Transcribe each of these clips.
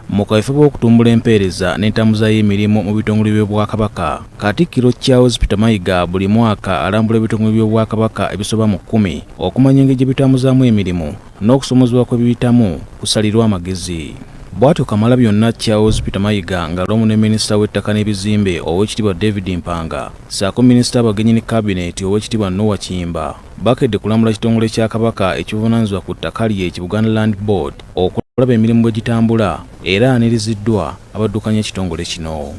mu kaweefube w'okutumbula empeereza n'entambuza y'emirimu mu bitongole by'Obwakabaka, Katikkiro Charles Peter Mayiga buli mwaka alambula ebitongole by'Obwakabaka ebisoba mu 10 okumanya engeri gye bitambuzaamu emirimu n'okusomozebwa kw'ebiyitamu kusalirwa amagezi. Bw'atyo Kamalabyonna Charles Peter Mayiga ng'alomu ne Minisita w'Ettaka n'Ebizimbe Oweekitiibwa David Mpanga ssaako Minisita w'Abagenyi ne Kabineeti Oweekitiibwa Noah Kiyimba bakedde kulambula ekitongole kya Kabaka ekivunaanyizibwa ku ttaka lye Buganda Land Board okulaba emirimu bwe gitambula era aniriziddwa abaddukanya ekitongole kino.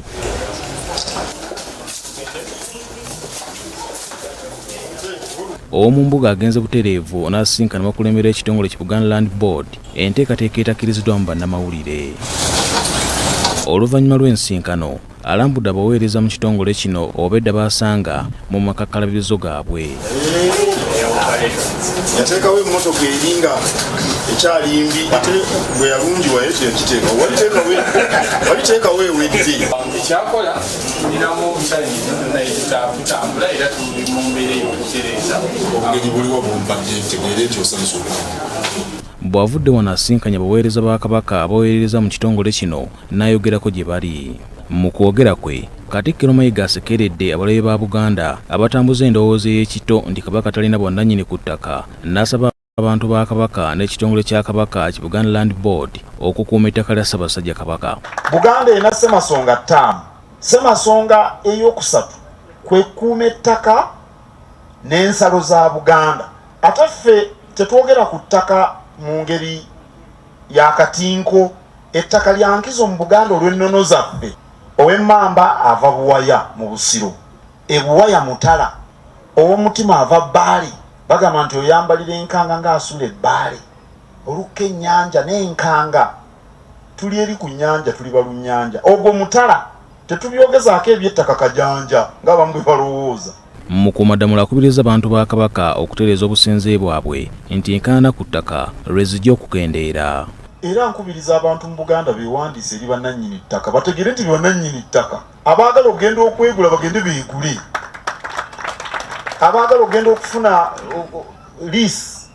Omumbuga agenze butereevu n'asisinkana bakulembera ekitongole Buganda Land Board enteekateeka etakkiriziddwa mu bannamawulire. Oluvannyuma lw'ensinkano alambudde abaweereza mu kitongole kino obedda baasanga mu makakkalabirizo gaabwe. Yateekawo emmotoka eringa ekyalimbi ate bwe yalungiwa ekiteeka waliteekawo ewedde ekyakola tulinamu tutambula era tuli mu mbeera ey'okutereeza obugenyi buliwo bumbadde ntegeere nti osansula. Bw'avudde wano asinkanya abaweereza ba Kabaka abaweereza mu kitongole kino n'ayogerako gye bali. Mu kwogera kwe, Katikkiro Mayiga asekeredde abalabe ba Buganda abatambuza endowooza y'ekito nti Kabaka talina bwannannyini ku ttaka, n'asaba abantu ba Kabaka n'ekitongole kya Kabaka Buganda Land Board okukuuma ettaka lya Ssaabasajja Kabaka. Buganda erina ssemasonga 5. Ssemasonga ey'okusatu kwe kukuuma ettaka n'ensalo za Buganda. Ate ffe tetwogera ku ttaka mu ngeri ya katinko. Ettaka lya nkizo mu Buganda olw'ennono zaffe. Ow'Emmamba ava Buwaya mu Busiro, Ebuwaya Mutala, ow'Omutima ava Bbaale, bagamba nti oyambalira enkanga ng'asula Ebbaale. Olukka ennyanja n'enkanga tuli eri ku nnyanja, tuli balunnyanja. Ogwo Mutala tetubyogezaako eby'ettaka kajanja ng'abamu bwe balowooza. Mukuumaddamula akubiriza abantu ba Kabaka okutereeza obusenze bwabwe nti enkaayana ku ttaka lwe zijja okukendeera. Era nkubiriza abantu mu Buganda beewandiise eri bannannyini ttaka bategere nti bannannyini ttaka abaagala okugenda okwegula bagende beegule, abaagala okugenda okufuna liisi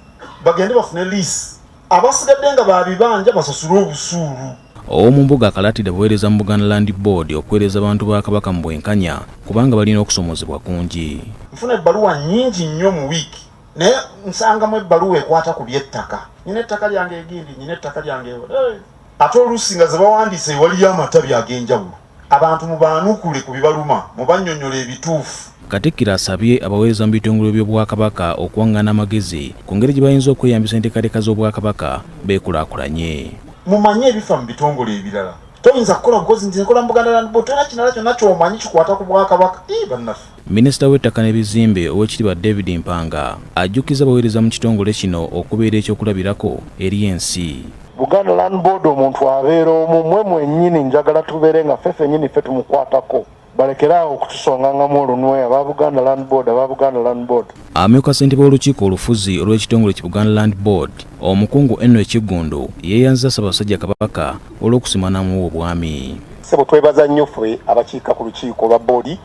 bagende bafune liisi, abasigadde nga babibanja basasule obusuulu. Omumbuga akalatidde abaweereza mu Buganda Land Board okuweereza abantu ba Kabaka mu bwenkanya kubanga balina okusomozebwa kungi. Nfuna ebbaluwa nnyingi nnyo mu wiiki naye nsangamu ebbaluwa ekwata ku by'ettaka. Nyina ettaka lyange egindi, nyina ettaka lyange ate oluusi nga ze bawandiise waliyo amatabi ag'enjawulo. Abantu mubaanukule ku bibaluma, mubannyonnyola ebituufu. Katikkiro asabye abaweereza mu bitongole by'Obwakabaka okuwaŋŋaana amagezi ku ngeri gye bayinza okweyambisa enteekateeka z'Obwakabaka beekulaakulanye. Mumanye ebifa mu bitongole ebirala. Toyinza kukola gozi nti nkola mu Buganda Land Board tolina kinala kyonna ky'omanyi kikwata ku Bwakabaka. Bannaffe. Minisita w'Ettaka n'Ebizimbe Oweekitiibwa David Mpanga ajjukizza abaweereza mu kitongole kino okubeera ekyokulabirako eri ensi. Buganda Land Board omuntu abeera omu mmwe mwennyini njagala tubeere nga ffe ffennyini ffe tumukwatako. Balekeraawo okutusongangamu olunwe aba Buganda Land Board, aba Buganda Land Board. Amyuka ssentebe w'olukiiko olufuzi olw'ekitongole Buganda Land Board omukungu Eno Ekiggundu yeeyanziza Ssaabasajja Kabaka olw'okusimanamu obwami. Sebo twebaza nnyo ffe abakiika ku lukiiko lwa boodi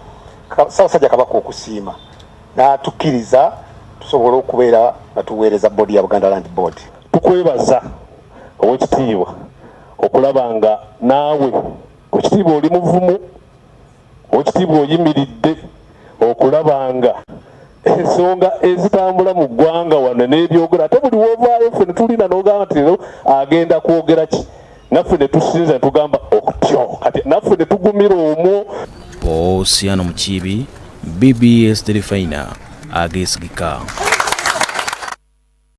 Ssaabasajja Kabaka okusiima n'atukkiriza tusobole okubeera nga tuweereza boodi ya Buganda Land Board. Tukwebaza Oweekitiibwa okulaba nga naawe Oweekitiibwa oli muvumu, Oweekitiibwa oyimiridde okulaba nga ensonga ezitambula mu ggwanga wano n'ebyogera ate buli wovaayo ffe ne tulina n'ogamba nti agenda kwogera ki naffe ne tusinza ne tugamba okutyo kati naffe ne tugumira omwo. Osiano Mukiibi, BBS Telefina ageesigika.